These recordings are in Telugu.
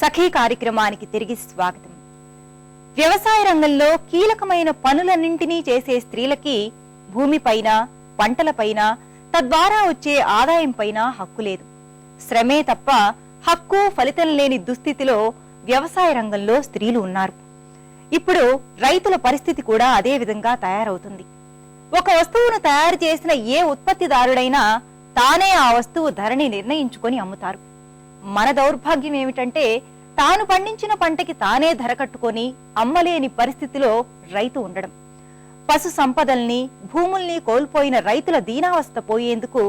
సఖీ కార్యక్రమానికి తిరిగి స్వాగతం. వ్యవసాయ రంగంలో కీలకమైన పనులన్నింటినీ చేసే స్త్రీలకి భూమిపైన, పంటలపైన, తద్వారా వచ్చే ఆదాయంపైన హక్కు లేదు. శ్రమే తప్ప హక్కు, ఫలితం లేని దుస్థితిలో వ్యవసాయ రంగంలో స్త్రీలు ఉన్నారు. ఇప్పుడు రైతుల పరిస్థితి కూడా అదే విధంగా తయారవుతుంది. ఒక వస్తువును తయారు చేసిన ఏ ఉత్పత్తిదారుడైనా తానే ఆ వస్తువు ధరని నిర్ణయించుకొని అమ్ముతారు. మన దౌర్భాగ్యం ఏమిటంటే తాను పండించిన పంటకి తానే ధర కట్టుకొని అమ్మలేని పరిస్థితిలో రైతు ఉండడం. పశు సంపదల్ని, భూముల్ని కోల్పోయిన రైతుల దీనావస్థ పోయేందుకు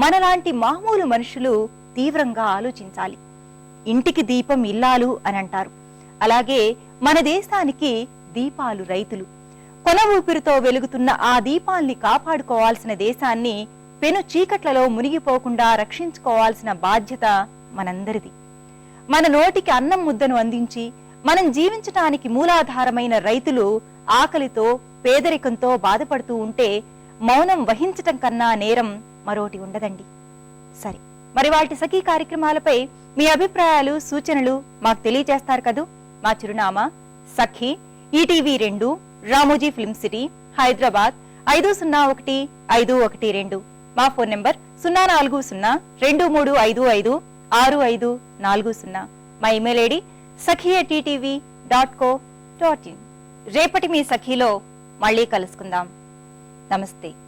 మనలాంటి మామూలు మనుషులు తీవ్రంగా ఆలోచించాలి. ఇంటికి దీపం ఇల్లాలు అని అంటారు. అలాగే మన దేశానికి దీపాలు రైతులు. కొన ఊపిరితో వెలుగుతున్న ఆ దీపాల్ని కాపాడుకోవాల్సిన దేశాన్ని పెను చీకట్లలో మునిగిపోకుండా రక్షించుకోవాల్సిన బాధ్యత మనందరిది. మన నోటికి అన్నం ముద్దను అందించి మనం జీవించటానికి మూలాధారమైన రైతులు ఆకలితో, పేదరికంతో బాధపడుతూ ఉంటే మౌనం వహించటం కన్నా నేరం మరోటి ఉండదండి. సరే, మరి వాటి సఖీ కార్యక్రమాలపై మీ అభిప్రాయాలు, సూచనలు మాకు తెలియజేస్తారు కదూ. మా చిరునామా Sakhi, ETV 2, Ramoji film city, Hyderabad 501512. మా ఫోన్ నెంబర్ 040-2355-6540. మా ఇమెయిల్ ఐడి sakhi@ttv.co.in. రేపటి మీ సఖీలో మళ్ళీ కలుసుకుందాం. నమస్తే.